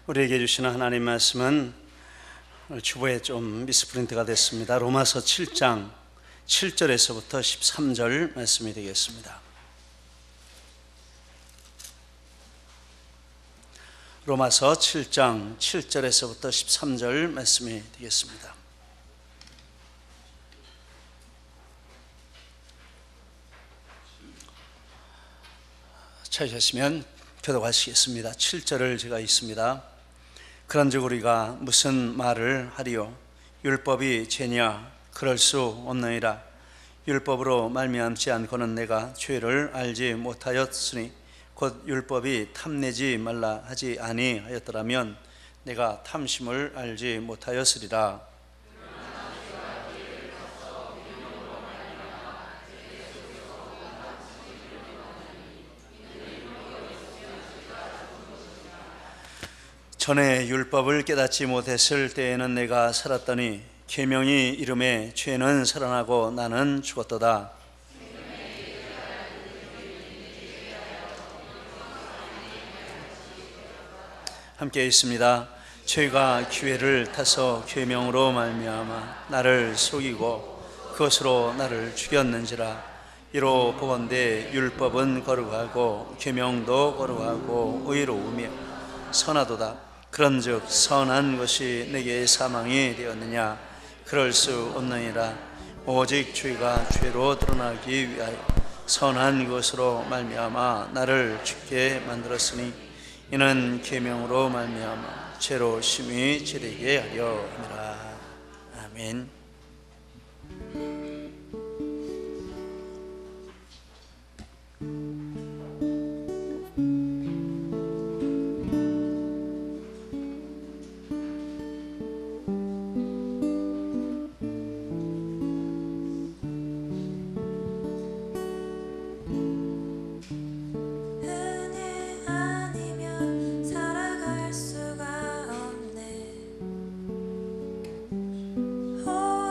우리에게 주시는 하나님 말씀은 주보에 좀 미스프린트가 됐습니다. 로마서 7장 7절에서부터 13절 말씀이 되겠습니다. 로마서 7장 7절에서부터 13절 말씀이 되겠습니다. 찾으셨으면 교독하시겠습니다. 7절을 제가 읽습니다. 그런즉 우리가 무슨 말을 하리요? 율법이 죄냐? 그럴 수 없느니라. 율법으로 말미암지 않고는 내가 죄를 알지 못하였으니 곧 율법이 탐내지 말라 하지 아니하였더라면 내가 탐심을 알지 못하였으리라. 전에 율법을 깨닫지 못했을 때에는 내가 살았더니 계명이 이름에 죄는 살아나고 나는 죽었도다. 함께 있습니다. 죄가 기회를 타서 계명으로 말미암아 나를 속이고 그것으로 나를 죽였는지라. 이로 보건대 율법은 거룩하고 계명도 거룩하고 의로우며 선하도다. 그런즉 선한 것이 내게 사망이 되었느냐? 그럴 수 없느니라. 오직 죄가 죄로 드러나기 위하여 선한 것으로 말미암아 나를 죽게 만들었으니 이는 계명으로 말미암아 죄로 심히 지르게 하려 함이라. 아멘. Oh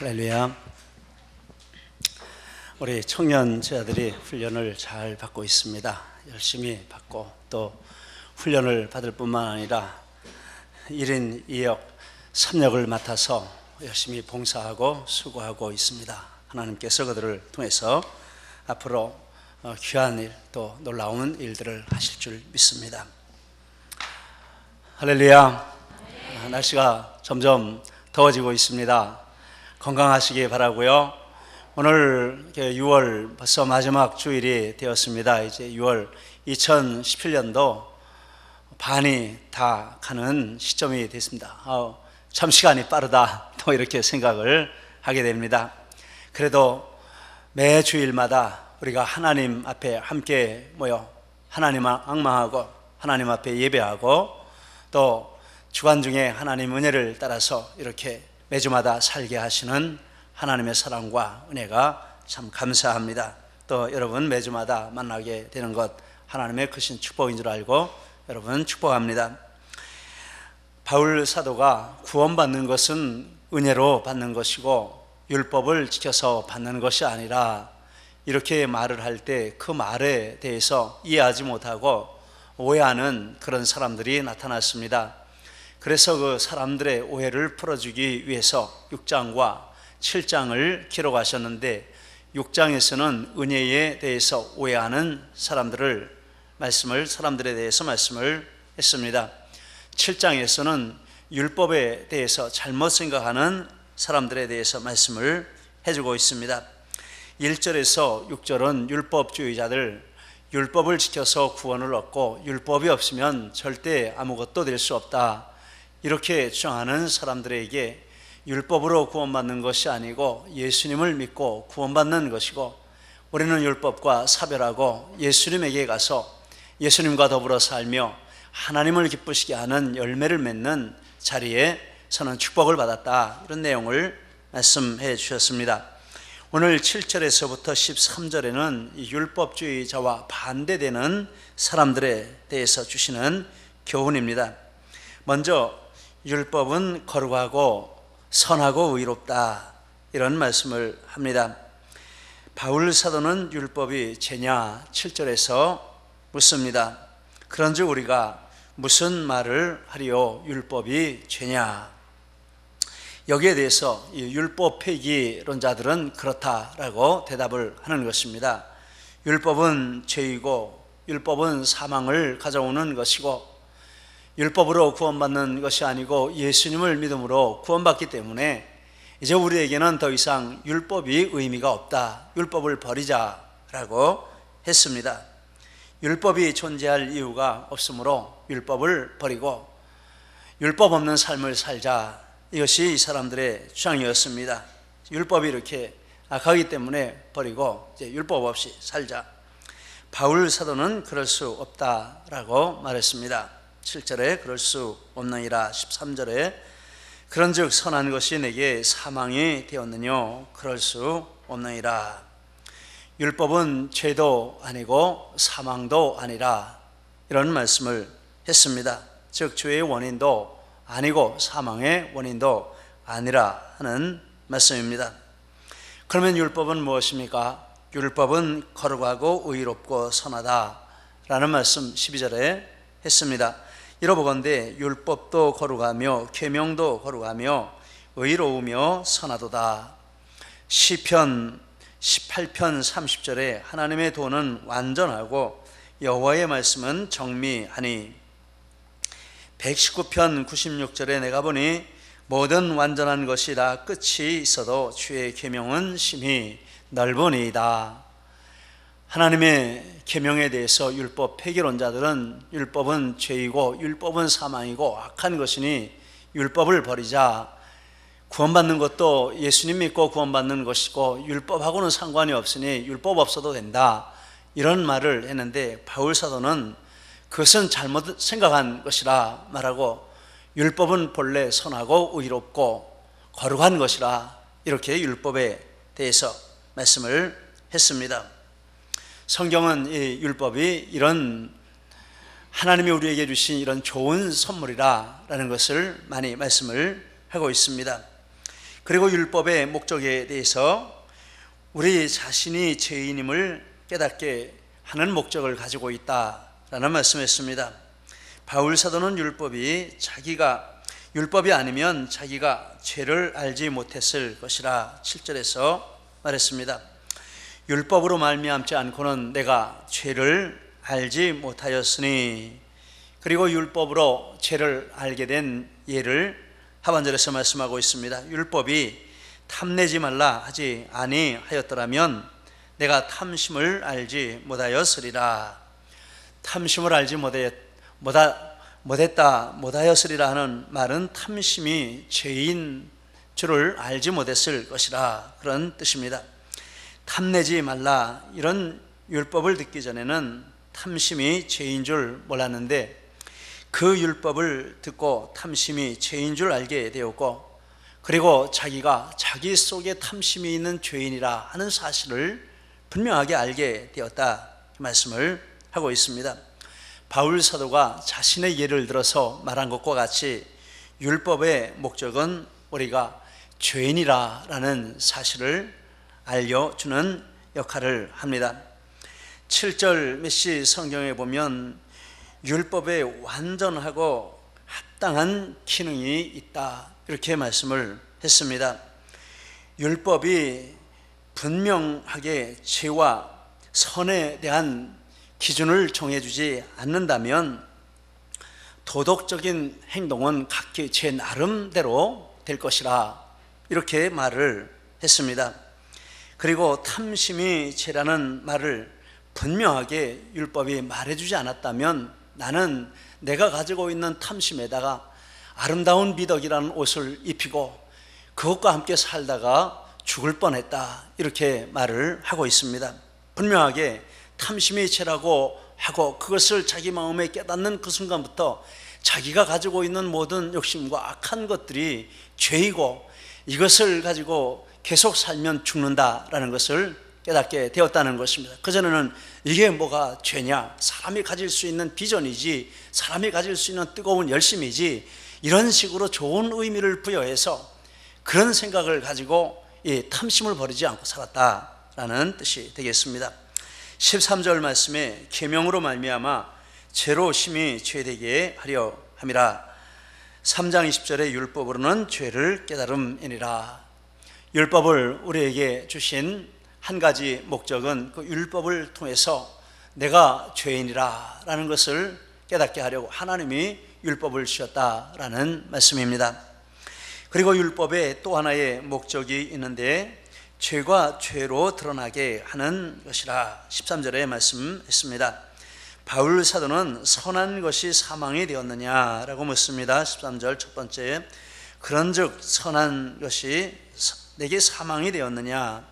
할렐루야. 우리 청년 제자들이 훈련을 잘 받고 있습니다. 열심히 받고 또 훈련을 받을 뿐만 아니라 1인 2역 3역을 맡아서 열심히 봉사하고 수고하고 있습니다. 하나님께서 그들을 통해서 앞으로 귀한 일 또 놀라운 일들을 하실 줄 믿습니다. 할렐루야. 날씨가 점점 더워지고 있습니다. 건강하시기 바라고요. 오늘 6월 벌써 마지막 주일이 되었습니다. 이제 6월 2017년도 반이 다 가는 시점이 됐습니다. 참 시간이 빠르다 또 이렇게 생각을 하게 됩니다. 그래도 매 주일마다 우리가 하나님 앞에 함께 모여 하나님 앙망하고 하나님 앞에 예배하고 또 주간 중에 하나님 은혜를 따라서 이렇게 매주마다 살게 하시는 하나님의 사랑과 은혜가 참 감사합니다. 또 여러분 매주마다 만나게 되는 것 하나님의 크신 축복인 줄 알고 여러분 축복합니다. 바울 사도가 구원받는 것은 은혜로 받는 것이고 율법을 지켜서 받는 것이 아니라 이렇게 말을 할 때 그 말에 대해서 이해하지 못하고 오해하는 그런 사람들이 나타났습니다. 그래서 그 사람들의 오해를 풀어주기 위해서 6장과 7장을 기록하셨는데 6장에서는 은혜에 대해서 오해하는 사람들에 대해서 말씀을 했습니다. 7장에서는 율법에 대해서 잘못 생각하는 사람들에 대해서 말씀을 해주고 있습니다. 1절에서 6절은 율법주의자들, 율법을 지켜서 구원을 얻고 율법이 없으면 절대 아무것도 될 수 없다 이렇게 주장하는 사람들에게 율법으로 구원받는 것이 아니고 예수님을 믿고 구원받는 것이고 우리는 율법과 사별하고 예수님에게 가서 예수님과 더불어 살며 하나님을 기쁘시게 하는 열매를 맺는 자리에 서는 축복을 받았다 이런 내용을 말씀해 주셨습니다. 오늘 7절에서부터 13절에는 이 율법주의자와 반대되는 사람들에 대해서 주시는 교훈입니다. 먼저 율법은 거룩하고 선하고 의롭다 이런 말씀을 합니다. 바울 사도는 율법이 죄냐 7절에서 묻습니다. 그런즉 우리가 무슨 말을 하리요 율법이 죄냐. 여기에 대해서 율법 폐기론자들은 그렇다라고 대답을 하는 것입니다. 율법은 죄이고 율법은 사망을 가져오는 것이고 율법으로 구원받는 것이 아니고 예수님을 믿음으로 구원받기 때문에 이제 우리에게는 더 이상 율법이 의미가 없다. 율법을 버리자라고 했습니다. 율법이 존재할 이유가 없으므로 율법을 버리고 율법 없는 삶을 살자. 이것이 이 사람들의 주장이었습니다. 율법이 이렇게 악하기 때문에 버리고 이제 율법 없이 살자. 바울 사도는 그럴 수 없다라고 말했습니다. 7절에 그럴 수 없느니라. 13절에 그런즉 선한 것이 내게 사망이 되었느뇨 그럴 수 없느니라. 율법은 죄도 아니고 사망도 아니라 이런 말씀을 했습니다. 즉 죄의 원인도 아니고 사망의 원인도 아니라 하는 말씀입니다. 그러면 율법은 무엇입니까? 율법은 거룩하고 의롭고 선하다라는 말씀 12절에 했습니다. 이러보건대 율법도 거룩하며 계명도 거룩하며 의로우며 선하도다. 시편 18편 30절에 하나님의 도는 완전하고 여호와의 말씀은 정미하니 119편 96절에 내가 보니 모든 완전한 것이 다 끝이 있어도 주의 계명은 심히 넓으니이다. 하나님의 계명에 대해서 율법 폐기론자들은 율법은 죄이고 율법은 사망이고 악한 것이니 율법을 버리자. 구원받는 것도 예수님 믿고 구원받는 것이고 율법하고는 상관이 없으니 율법 없어도 된다 이런 말을 했는데 바울 사도는 그것은 잘못 생각한 것이라 말하고 율법은 본래 선하고 의롭고 거룩한 것이라 이렇게 율법에 대해서 말씀을 했습니다. 성경은 이 율법이 이런 하나님이 우리에게 주신 이런 좋은 선물이라는 것을 많이 말씀을 하고 있습니다. 그리고 율법의 목적에 대해서 우리 자신이 죄인임을 깨닫게 하는 목적을 가지고 있다라는 말씀했습니다. 바울 사도는 율법이 아니면 자기가 죄를 알지 못했을 것이라 7절에서 말했습니다. 율법으로 말미암지 않고는 내가 죄를 알지 못하였으니, 그리고 율법으로 죄를 알게 된 예를 하반절에서 말씀하고 있습니다. 율법이 탐내지 말라 하지 아니하였더라면 내가 탐심을 알지 못하였으리라. 탐심을 알지 못하였으리라 하는 말은 탐심이 죄인 줄을 알지 못했을 것이라, 그런 뜻입니다. 탐내지 말라, 이런 율법을 듣기 전에는 탐심이 죄인 줄 몰랐는데 그 율법을 듣고 탐심이 죄인 줄 알게 되었고, 그리고 자기가 자기 속에 탐심이 있는 죄인이라 하는 사실을 분명하게 알게 되었다, 말씀을 하고 있습니다. 바울 사도가 자신의 예를 들어서 말한 것과 같이 율법의 목적은 우리가 죄인이라는 사실을 알려주는 역할을 합니다. 7절 메시 성경에 보면 율법에 완전하고 합당한 기능이 있다, 이렇게 말씀을 했습니다. 율법이 분명하게 죄와 선에 대한 기준을 정해주지 않는다면 도덕적인 행동은 각기 제 나름대로 될 것이라, 이렇게 말을 했습니다. 그리고 탐심이 죄라는 말을 분명하게 율법이 말해주지 않았다면 나는 내가 가지고 있는 탐심에다가 아름다운 미덕이라는 옷을 입히고 그것과 함께 살다가 죽을 뻔했다, 이렇게 말을 하고 있습니다. 분명하게 탐심이 죄라고 하고 그것을 자기 마음에 깨닫는 그 순간부터 자기가 가지고 있는 모든 욕심과 악한 것들이 죄이고 이것을 가지고 계속 살면 죽는다라는 것을 깨닫게 되었다는 것입니다. 그전에는 이게 뭐가 죄냐, 사람이 가질 수 있는 비전이지, 사람이 가질 수 있는 뜨거운 열심이지, 이런 식으로 좋은 의미를 부여해서 그런 생각을 가지고 이 탐심을 버리지 않고 살았다라는 뜻이 되겠습니다. 13절 말씀에 계명으로 말미암아 죄로 심히 죄되게 하려 함이라. 3장 20절에 율법으로는 죄를 깨달음이니라. 율법을 우리에게 주신 한 가지 목적은 그 율법을 통해서 내가 죄인이라 라는 것을 깨닫게 하려고 하나님이 율법을 주셨다라는 말씀입니다. 그리고 율법에 또 하나의 목적이 있는데 죄가 죄로 드러나게 하는 것이라 13절에 말씀했습니다. 바울 사도는 선한 것이 사망이 되었느냐라고 묻습니다. 13절 첫 번째, 그런즉 선한 것이 내게 사망이 되었느냐.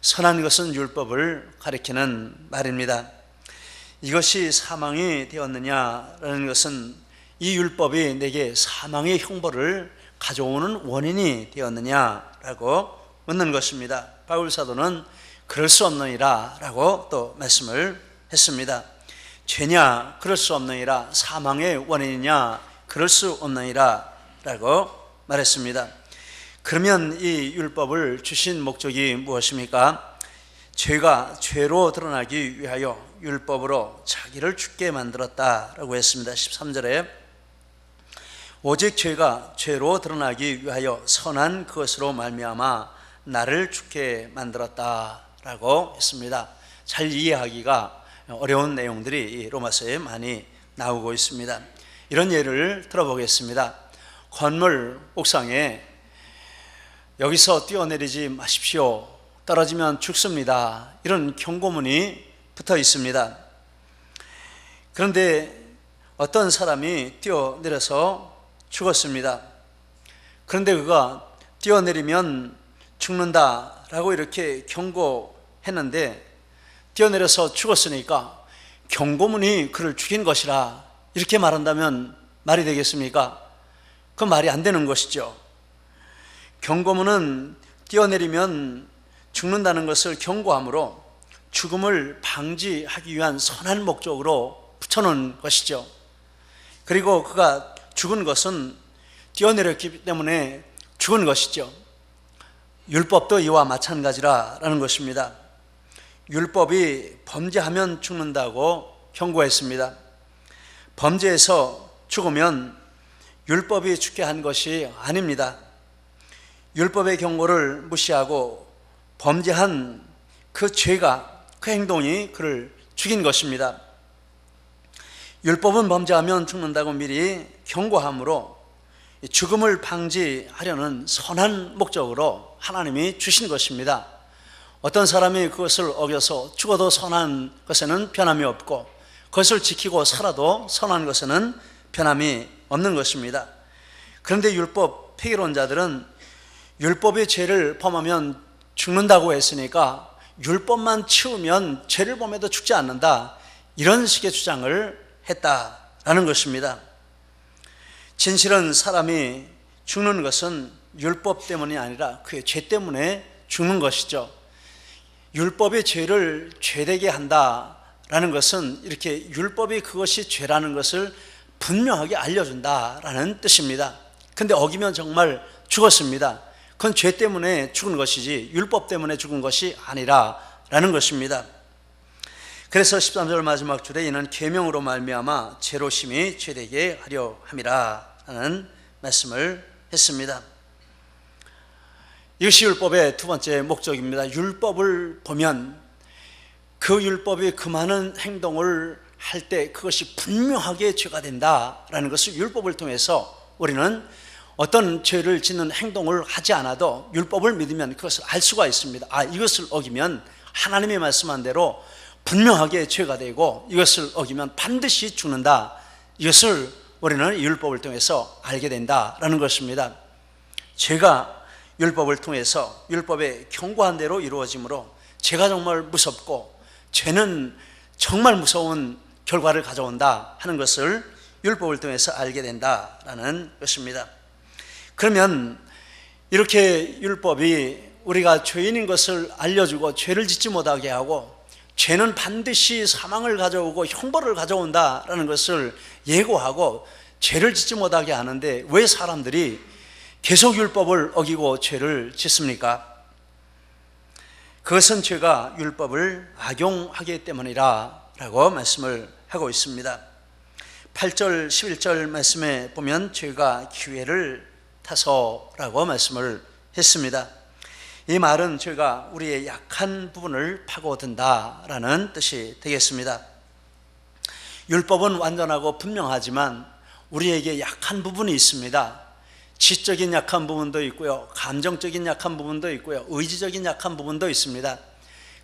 선한 것은 율법을 가리키는 말입니다. 이것이 사망이 되었느냐라는 것은 이 율법이 내게 사망의 형벌을 가져오는 원인이 되었느냐라고 묻는 것입니다. 바울 사도는 그럴 수 없느니라 라고 또 말씀을 했습니다. 죄냐? 그럴 수 없느니라. 사망의 원인이냐? 그럴 수 없느니라 라고 말했습니다. 그러면 이 율법을 주신 목적이 무엇입니까? 죄가 죄로 드러나기 위하여 율법으로 자기를 죽게 만들었다라고 했습니다. 13절에 오직 죄가 죄로 드러나기 위하여 선한 그것으로 말미암아 나를 죽게 만들었다라고 했습니다. 잘 이해하기가 어려운 내용들이 로마서에 많이 나오고 있습니다. 이런 예를 들어보겠습니다. 건물 옥상에 여기서 뛰어내리지 마십시오, 떨어지면 죽습니다, 이런 경고문이 붙어 있습니다. 그런데 어떤 사람이 뛰어내려서 죽었습니다. 그런데 그가 뛰어내리면 죽는다라고 이렇게 경고했는데 뛰어내려서 죽었으니까 경고문이 그를 죽인 것이라 이렇게 말한다면 말이 되겠습니까? 그 말이 안 되는 것이죠. 경고문은 뛰어내리면 죽는다는 것을 경고함으로 죽음을 방지하기 위한 선한 목적으로 붙여놓은 것이죠. 그리고 그가 죽은 것은 뛰어내렸기 때문에 죽은 것이죠. 율법도 이와 마찬가지라는 것입니다. 율법이 범죄하면 죽는다고 경고했습니다. 범죄에서 죽으면 율법이 죽게 한 것이 아닙니다. 율법의 경고를 무시하고 범죄한 그 죄가, 그 행동이 그를 죽인 것입니다. 율법은 범죄하면 죽는다고 미리 경고함으로 죽음을 방지하려는 선한 목적으로 하나님이 주신 것입니다. 어떤 사람이 그것을 어겨서 죽어도 선한 것에는 변함이 없고 그것을 지키고 살아도 선한 것에는 변함이 없는 것입니다. 그런데 율법 폐기론자들은 율법의 죄를 범하면 죽는다고 했으니까 율법만 치우면 죄를 범해도 죽지 않는다, 이런 식의 주장을 했다라는 것입니다. 진실은 사람이 죽는 것은 율법 때문이 아니라 그의 죄 때문에 죽는 것이죠. 율법의 죄를 죄되게 한다라는 것은 이렇게 율법이 그것이 죄라는 것을 분명하게 알려준다라는 뜻입니다. 근데 어기면 정말 죽었습니다. 그건 죄 때문에 죽은 것이지 율법 때문에 죽은 것이 아니라라는 것입니다. 그래서 13절 마지막 줄에 이는 계명으로 말미암아 죄로 심히 죄되게 하려 함이라 하는 말씀을 했습니다. 이것이 율법의 두 번째 목적입니다. 율법을 보면 그 율법이 그 많은 행동을 할 때 그것이 분명하게 죄가 된다라는 것을 율법을 통해서 우리는 어떤 죄를 짓는 행동을 하지 않아도 율법을 믿으면 그것을 알 수가 있습니다. 이것을 어기면 하나님이 말씀한 대로 분명하게 죄가 되고 이것을 어기면 반드시 죽는다, 이것을 우리는 율법을 통해서 알게 된다라는 것입니다. 죄가 율법을 통해서 율법의 경고한 대로 이루어지므로 죄가 정말 무섭고 죄는 정말 무서운 결과를 가져온다 하는 것을 율법을 통해서 알게 된다라는 것입니다. 그러면 이렇게 율법이 우리가 죄인인 것을 알려주고 죄를 짓지 못하게 하고 죄는 반드시 사망을 가져오고 형벌을 가져온다라는 것을 예고하고 죄를 짓지 못하게 하는데 왜 사람들이 계속 율법을 어기고 죄를 짓습니까? 그것은 죄가 율법을 악용하기 때문이라 라고 말씀을 하고 있습니다. 8절 11절 말씀에 보면 죄가 기회를 타서라고 말씀을 했습니다. 이 말은 죄가 우리의 약한 부분을 파고든다라는 뜻이 되겠습니다. 율법은 완전하고 분명하지만 우리에게 약한 부분이 있습니다. 지적인 약한 부분도 있고요, 감정적인 약한 부분도 있고요, 의지적인 약한 부분도 있습니다.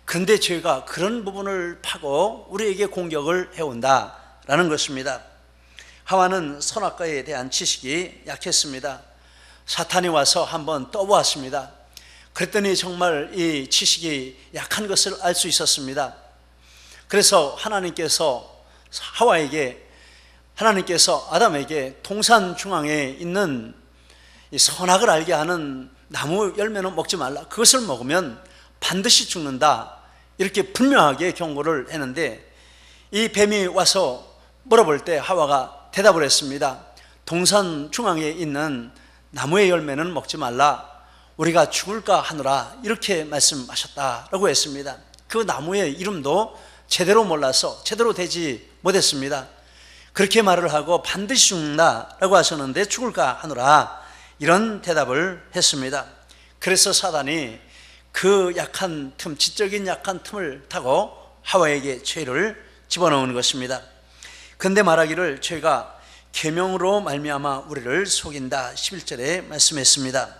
그런데 죄가 그런 부분을 파고 우리에게 공격을 해온다라는 것입니다. 하와는 선악과에 대한 지식이 약했습니다. 사탄이 와서 한번 떠보았습니다. 그랬더니 정말 이 지식이 약한 것을 알 수 있었습니다. 그래서 하나님께서 아담에게 동산 중앙에 있는 이 선악을 알게 하는 나무 열매는 먹지 말라, 그것을 먹으면 반드시 죽는다, 이렇게 분명하게 경고를 했는데 이 뱀이 와서 물어볼 때 하와가 대답을 했습니다. 동산 중앙에 있는 나무의 열매는 먹지 말라, 우리가 죽을까 하노라, 이렇게 말씀하셨다라고 했습니다. 그 나무의 이름도 제대로 몰라서 제대로 되지 못했습니다. 그렇게 말을 하고 반드시 죽는다라고 하셨는데 죽을까 하노라, 이런 대답을 했습니다. 그래서 사단이 그 약한 틈, 지적인 약한 틈을 타고 하와에게 죄를 집어넣은 것입니다. 그런데 말하기를 죄가 계명으로 말미암아 우리를 속인다, 11절에 말씀했습니다.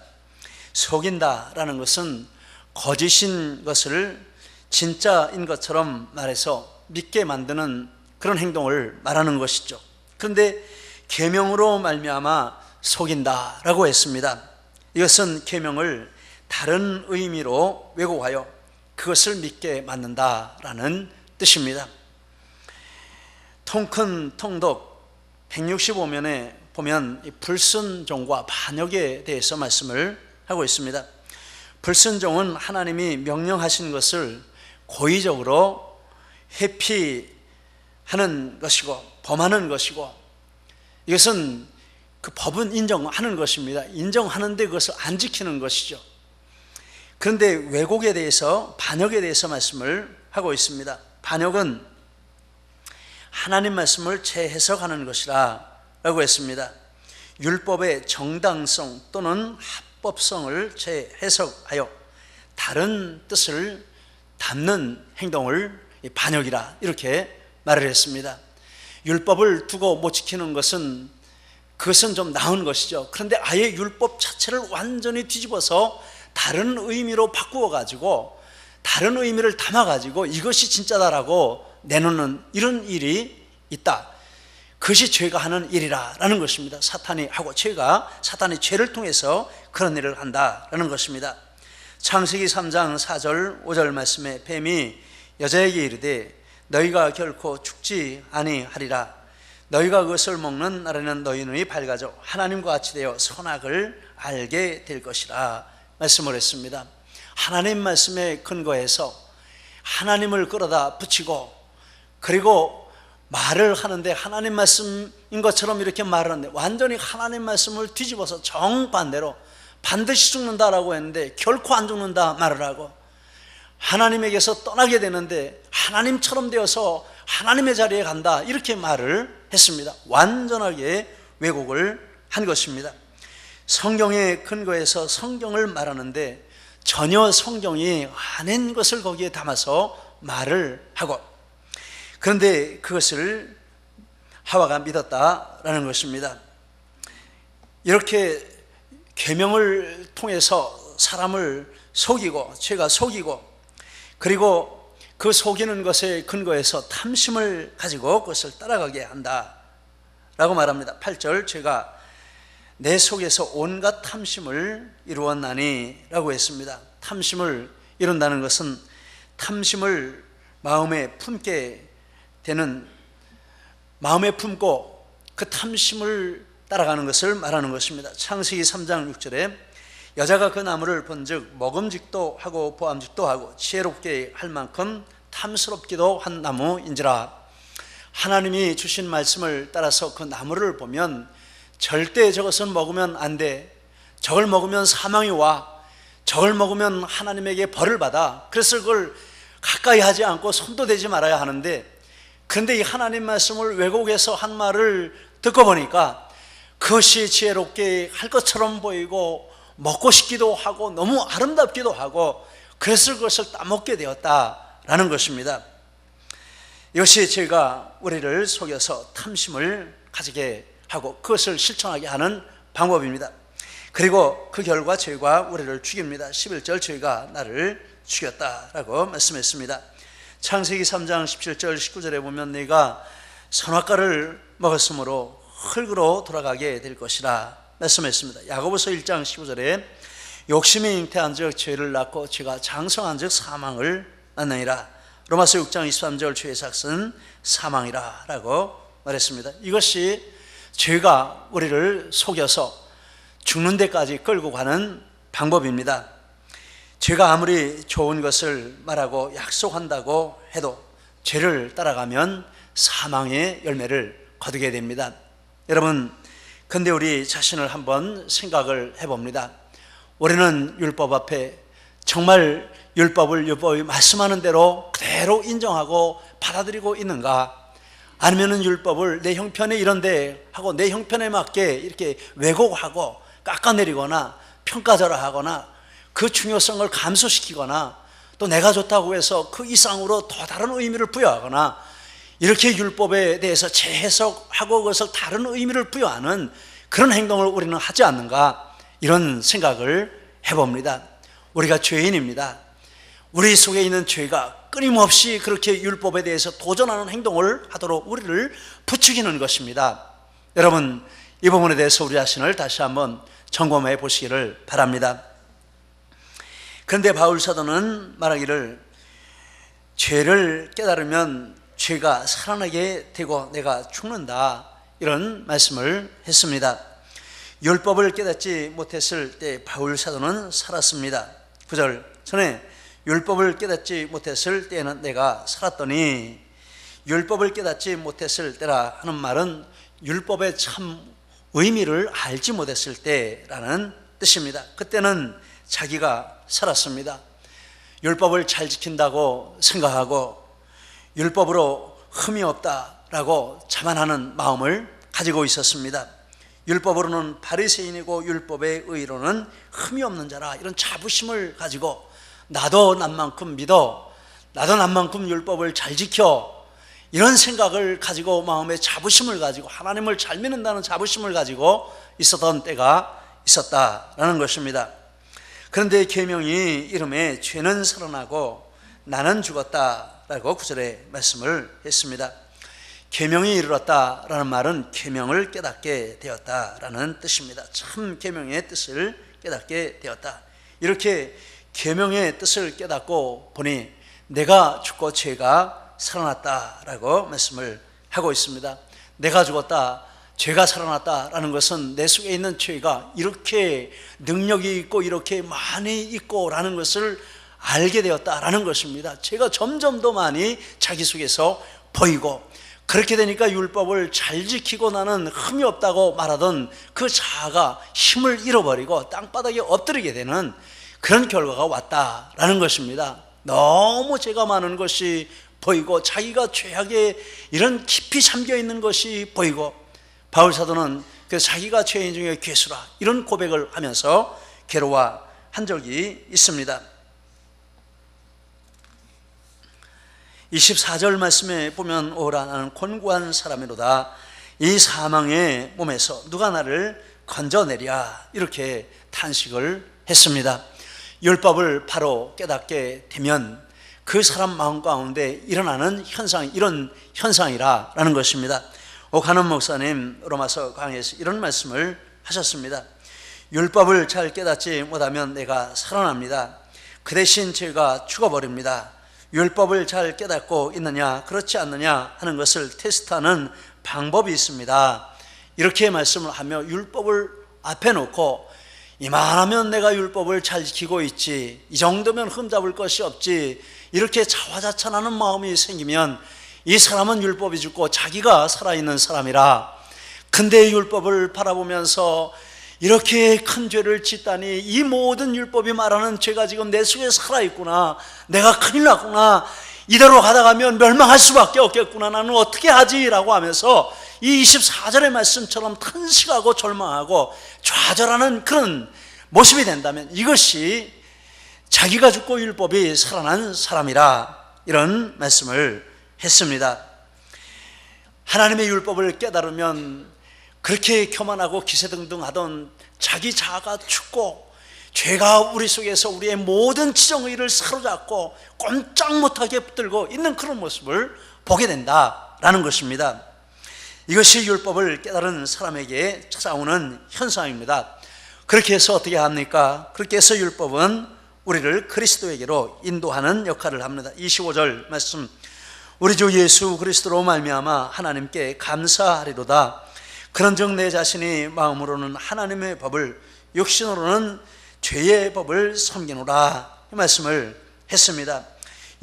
속인다라는 것은 거짓인 것을 진짜인 것처럼 말해서 믿게 만드는 그런 행동을 말하는 것이죠. 그런데 계명으로 말미암아 속인다라고 했습니다. 이것은 계명을 다른 의미로 왜곡하여 그것을 믿게 만든다라는 뜻입니다. 통큰 통독 165면에 보면 불순종과 반역에 대해서 말씀을 하고 있습니다. 불순종은 하나님이 명령하신 것을 고의적으로 회피하는 것이고 범하는 것이고, 이것은 그 법은 인정하는 것입니다. 인정하는데 그것을 안 지키는 것이죠. 그런데 왜곡에 대해서, 반역에 대해서 말씀을 하고 있습니다. 반역은 하나님 말씀을 재해석하는 것이라 라고 했습니다. 율법의 정당성 또는 합법성을 재해석하여 다른 뜻을 담는 행동을 반역이라 이렇게 말을 했습니다. 율법을 두고 못 지키는 것은, 그것은 좀 나은 것이죠. 그런데 아예 율법 자체를 완전히 뒤집어서 다른 의미로 바꾸어 가지고, 다른 의미를 담아 가지고 이것이 진짜다라고 내놓는 이런 일이 있다. 그것이 죄가 하는 일이라는 것입니다. 사탄이 죄를 통해서 그런 일을 한다라는 것입니다. 창세기 3장 4절 5절 말씀에 뱀이 여자에게 이르되 너희가 결코 죽지 아니하리라. 너희가 그것을 먹는 날에는 너희 눈이 밝아져 하나님과 같이 되어 선악을 알게 될 것이라 말씀을 했습니다. 하나님 말씀에 근거해서 하나님을 끌어다 붙이고, 그리고 말을 하는데 하나님 말씀인 것처럼 이렇게 말하는데 완전히 하나님 말씀을 뒤집어서 정반대로 반드시 죽는다라고 했는데 결코 안 죽는다 말을 하고, 하나님에게서 떠나게 되는데 하나님처럼 되어서 하나님의 자리에 간다 이렇게 말을 했습니다. 완전하게 왜곡을 한 것입니다. 성경에 근거해서 성경을 말하는데 전혀 성경이 아닌 것을 거기에 담아서 말을 하고, 그런데 그것을 하와가 믿었다라는 것입니다. 이렇게 계명을 통해서 사람을 속이고, 죄가 속이고, 그리고 그 속이는 것에 근거해서 탐심을 가지고 그것을 따라가게 한다라고 말합니다. 8절, 죄가 내 속에서 온갖 탐심을 이루었나니 라고 했습니다. 탐심을 이룬다는 것은 탐심을 마음에 품게 되는, 마음에 품고 그 탐심을 따라가는 것을 말하는 것입니다. 창세기 3장 6절에 여자가 그 나무를 본즉 먹음직도 하고 보암직도 하고 지혜롭게 할 만큼 탐스럽기도 한 나무인지라. 하나님이 주신 말씀을 따라서 그 나무를 보면 절대 저것은 먹으면 안 돼, 저걸 먹으면 사망이 와, 저걸 먹으면 하나님에게 벌을 받아, 그래서 그걸 가까이 하지 않고 손도 대지 말아야 하는데, 그런데 이 하나님 말씀을 왜곡해서 한 말을 듣고 보니까 그것이 지혜롭게 할 것처럼 보이고 먹고 싶기도 하고 너무 아름답기도 하고, 그래서 그것을 따먹게 되었다라는 것입니다. 이것이 죄가 우리를 속여서 탐심을 가지게 하고 그것을 실천하게 하는 방법입니다. 그리고 그 결과 죄가 우리를 죽입니다. 11절, 죄가 나를 죽였다라고 말씀했습니다. 창세기 3장 17절 19절에 보면 네가 선악과를 먹었으므로 흙으로 돌아가게 될 것이라 말씀했습니다. 야고보서 1장 15절에 욕심이 잉태한 즉 죄를 낳고 죄가 장성한 즉 사망을 낳느니라. 로마서 6장 23절 죄의 삭은 사망이라 라고 말했습니다. 이것이 죄가 우리를 속여서 죽는 데까지 끌고 가는 방법입니다. 죄가 아무리 좋은 것을 말하고 약속한다고 해도 죄를 따라가면 사망의 열매를 거두게 됩니다. 여러분, 근데 우리 자신을 한번 생각을 해봅니다. 우리는 율법 앞에 정말 율법이 말씀하는 대로 그대로 인정하고 받아들이고 있는가? 아니면은 율법을 내 형편에 이런데 하고 내 형편에 맞게 이렇게 왜곡하고 깎아내리거나 평가절하하거나 그 중요성을 감소시키거나 또 내가 좋다고 해서 그 이상으로 더 다른 의미를 부여하거나 이렇게 율법에 대해서 재해석하고 그것을 다른 의미를 부여하는 그런 행동을 우리는 하지 않는가, 이런 생각을 해봅니다. 우리가 죄인입니다. 우리 속에 있는 죄가 끊임없이 그렇게 율법에 대해서 도전하는 행동을 하도록 우리를 부추기는 것입니다. 여러분, 이 부분에 대해서 우리 자신을 다시 한번 점검해 보시기를 바랍니다. 그런데 바울 사도는 말하기를 죄를 깨달으면 죄가 살아나게 되고 내가 죽는다, 이런 말씀을 했습니다. 율법을 깨닫지 못했을 때 바울 사도는 살았습니다. 9절, 전에 율법을 깨닫지 못했을 때에는 내가 살았더니, 율법을 깨닫지 못했을 때라 하는 말은 율법의 참 의미를 알지 못했을 때라는 뜻입니다. 그때는 자기가 살았습니다. 율법을 잘 지킨다고 생각하고 율법으로 흠이 없다라고 자만하는 마음을 가지고 있었습니다. 율법으로는 바리새인이고 율법의 의로는 흠이 없는 자라, 이런 자부심을 가지고 나도 남만큼 믿어, 나도 남만큼 율법을 잘 지켜, 이런 생각을 가지고 마음의 자부심을 가지고 하나님을 잘 믿는다는 자부심을 가지고 있었던 때가 있었다라는 것입니다. 그런데 계명이 이름에 죄는 살아나고 나는 죽었다라고 9절에 말씀을 했습니다. 계명이 이르렀다라는 말은 계명을 깨닫게 되었다라는 뜻입니다. 참 계명의 뜻을 깨닫게 되었다. 이렇게 계명의 뜻을 깨닫고 보니 내가 죽고 죄가 살아났다라고 말씀을 하고 있습니다. 내가 죽었다, 죄가 살아났다라는 것은 내 속에 있는 죄가 이렇게 능력이 있고 이렇게 많이 있고라는 것을 알게 되었다라는 것입니다. 죄가 점점 더 많이 자기 속에서 보이고, 그렇게 되니까 율법을 잘 지키고 나는 흠이 없다고 말하던 그 자아가 힘을 잃어버리고 땅바닥에 엎드리게 되는 그런 결과가 왔다라는 것입니다. 너무 죄가 많은 것이 보이고 자기가 죄악에 이런 깊이 잠겨 있는 것이 보이고, 바울 사도는 그 자기가 죄인 중에 괴수라 이런 고백을 하면서 괴로워한 적이 있습니다. 24절 말씀에 보면 오라 나는 곤고한 사람이로다, 이 사망의 몸에서 누가 나를 건져내랴, 이렇게 탄식을 했습니다. 율법을 바로 깨닫게 되면 그 사람 마음 가운데 일어나는 현상, 이런 현상이라는 것입니다. 오카는 목사님 로마서 강의에서 이런 말씀을 하셨습니다. 율법을 잘 깨닫지 못하면 내가 살아납니다. 그 대신 죄가 죽어버립니다. 율법을 잘 깨닫고 있느냐 그렇지 않느냐 하는 것을 테스트하는 방법이 있습니다. 이렇게 말씀을 하며 율법을 앞에 놓고 이만하면 내가 율법을 잘 지키고 있지, 이 정도면 흠잡을 것이 없지, 이렇게 자화자찬하는 마음이 생기면 이 사람은 율법이 죽고 자기가 살아있는 사람이라. 근데 율법을 바라보면서 이렇게 큰 죄를 짓다니, 이 모든 율법이 말하는 죄가 지금 내 속에 살아있구나, 내가 큰일 났구나, 이대로 가다가면 멸망할 수밖에 없겠구나, 나는 어떻게 하지? 라고 하면서 이 24절의 말씀처럼 탄식하고 절망하고 좌절하는 그런 모습이 된다면 이것이 자기가 죽고 율법이 살아난 사람이라, 이런 말씀을 했습니다. 하나님의 율법을 깨달으면 그렇게 교만하고 기세등등하던 자기 자아가 죽고 죄가 우리 속에서 우리의 모든 지정의를 사로잡고 꼼짝 못하게 붙들고 있는 그런 모습을 보게 된다라는 것입니다. 이것이 율법을 깨달은 사람에게 찾아오는 현상입니다. 그렇게 해서 어떻게 합니까? 그렇게 해서 율법은 우리를 그리스도에게로 인도하는 역할을 합니다. 25절 말씀, 우리 주 예수 그리스도로 말미암아 하나님께 감사하리로다. 그런즉 내 자신이 마음으로는 하나님의 법을, 육신으로는 죄의 법을 섬기노라, 이 말씀을 했습니다.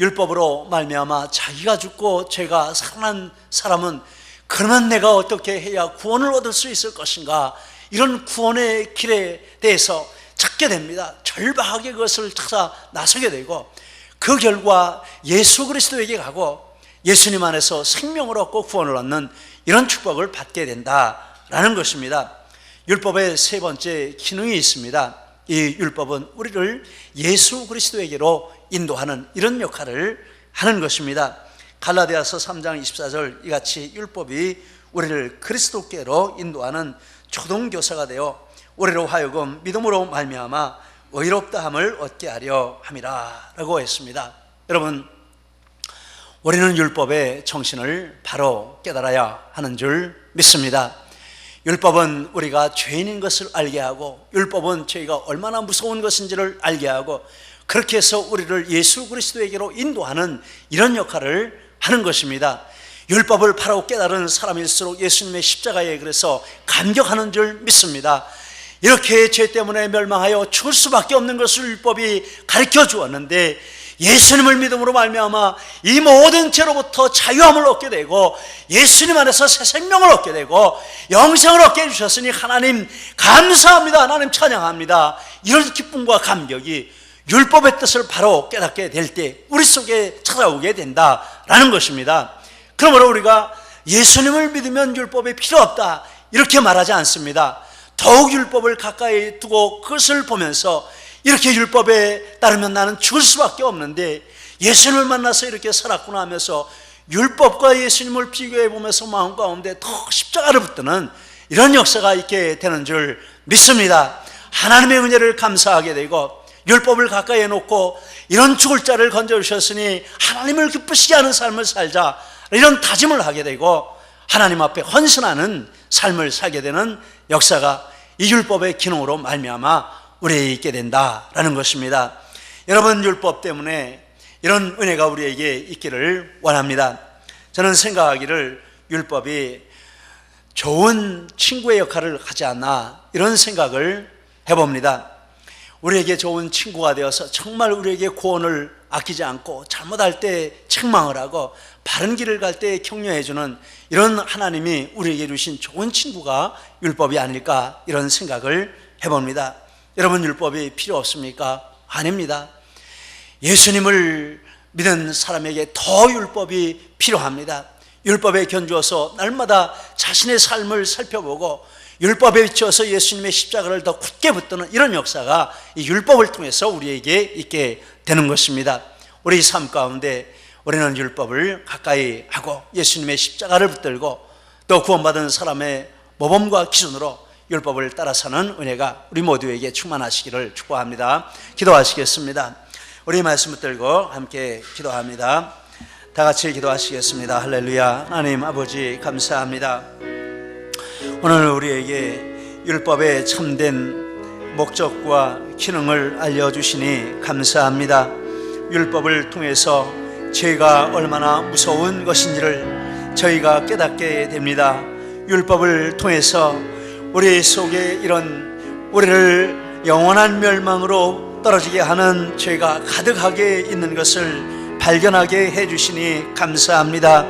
율법으로 말미암아 자기가 죽고 죄가 살아난 사람은 그러면 내가 어떻게 해야 구원을 얻을 수 있을 것인가, 이런 구원의 길에 대해서 찾게 됩니다. 절박하게 그것을 찾아 나서게 되고, 그 결과 예수 그리스도에게 가고 예수님 안에서 생명을 얻고 구원을 얻는 이런 축복을 받게 된다라는 것입니다. 율법의 세 번째 기능이 있습니다. 이 율법은 우리를 예수 그리스도에게로 인도하는 이런 역할을 하는 것입니다. 갈라디아서 3장 24절 이같이 율법이 우리를 그리스도께로 인도하는 초등교사가 되어 우리로 하여금 믿음으로 말미암아 의롭다함을 얻게 하려 함이라 라고 했습니다. 여러분, 우리는 율법의 정신을 바로 깨달아야 하는 줄 믿습니다. 율법은 우리가 죄인인 것을 알게 하고, 율법은 죄가 얼마나 무서운 것인지를 알게 하고, 그렇게 해서 우리를 예수 그리스도에게로 인도하는 이런 역할을 하는 것입니다. 율법을 바로 깨달은 사람일수록 예수님의 십자가에 그래서 감격하는 줄 믿습니다. 이렇게 죄 때문에 멸망하여 죽을 수밖에 없는 것을 율법이 가르쳐 주었는데, 예수님을 믿음으로 말미암아 이 모든 죄로부터 자유함을 얻게 되고 예수님 안에서 새 생명을 얻게 되고 영생을 얻게 해주셨으니 하나님 감사합니다. 하나님 찬양합니다. 이런 기쁨과 감격이 율법의 뜻을 바로 깨닫게 될 때 우리 속에 찾아오게 된다라는 것입니다. 그러므로 우리가 예수님을 믿으면 율법이 필요 없다 이렇게 말하지 않습니다. 더욱 율법을 가까이 두고 그것을 보면서 이렇게 율법에 따르면 나는 죽을 수밖에 없는데 예수님을 만나서 이렇게 살았구나 하면서 율법과 예수님을 비교해 보면서 마음 가운데 더 십자가를 붙드는 이런 역사가 있게 되는 줄 믿습니다. 하나님의 은혜를 감사하게 되고 율법을 가까이 해놓고 이런 죽을 자를 건져주셨으니 하나님을 기쁘시게 하는 삶을 살자 이런 다짐을 하게 되고 하나님 앞에 헌신하는 삶을 살게 되는 역사가 이 율법의 기능으로 말미암아 우리에게 있게 된다라는 것입니다. 여러분, 율법 때문에 이런 은혜가 우리에게 있기를 원합니다. 저는 생각하기를 율법이 좋은 친구의 역할을 하지 않나 이런 생각을 해봅니다. 우리에게 좋은 친구가 되어서 정말 우리에게 구원을 아끼지 않고 잘못할 때 책망을 하고 바른 길을 갈 때 격려해 주는 이런 하나님이 우리에게 주신 좋은 친구가 율법이 아닐까 이런 생각을 해봅니다. 여러분, 율법이 필요 없습니까? 아닙니다. 예수님을 믿은 사람에게 더 율법이 필요합니다. 율법에 견주어서 날마다 자신의 삶을 살펴보고 율법에 비추어서 예수님의 십자가를 더 굳게 붙드는 이런 역사가 이 율법을 통해서 우리에게 있게 되는 것입니다. 우리 삶 가운데 우리는 율법을 가까이 하고 예수님의 십자가를 붙들고 또 구원받은 사람의 모범과 기준으로 율법을 따라 사는 은혜가 우리 모두에게 충만하시기를 축복합니다. 기도하시겠습니다. 우리 말씀 붙들고 함께 기도합니다. 다 같이 기도하시겠습니다. 할렐루야. 하나님 아버지 감사합니다. 오늘 우리에게 율법의 참된 목적과 기능을 알려주시니 감사합니다. 율법을 통해서 죄가 얼마나 무서운 것인지를 저희가 깨닫게 됩니다. 율법을 통해서 우리 속에 이런 우리를 영원한 멸망으로 떨어지게 하는 죄가 가득하게 있는 것을 발견하게 해주시니 감사합니다.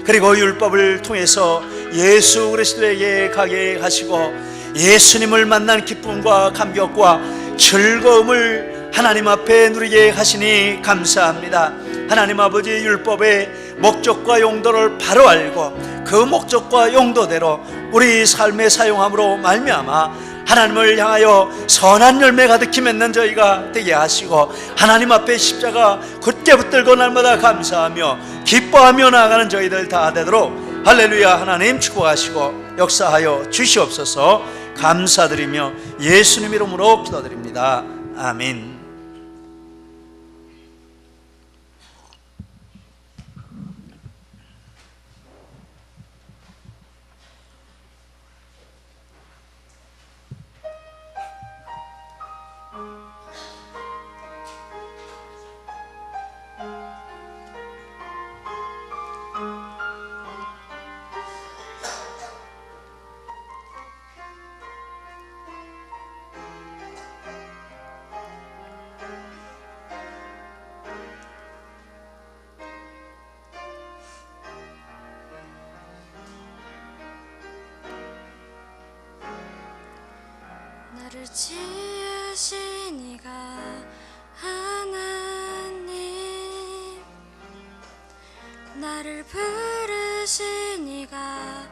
그리고 율법을 통해서 예수 그리스도에게 가게 하시고 예수님을 만난 기쁨과 감격과 즐거움을 하나님 앞에 누리게 하시니 감사합니다. 하나님 아버지, 율법의 목적과 용도를 바로 알고 그 목적과 용도대로 우리 삶에 사용함으로 말미암아 하나님을 향하여 선한 열매 가득히 맺는 저희가 되게 하시고 하나님 앞에 십자가 굳게 붙들고 날마다 감사하며 기뻐하며 나아가는 저희들 다 되도록 할렐루야. 하나님 축복하시고 역사하여 주시옵소서. 감사드리며 예수님 이름으로 기도드립니다. 아멘. 나를 지으신 이가 하나님, 나를 부르신 이가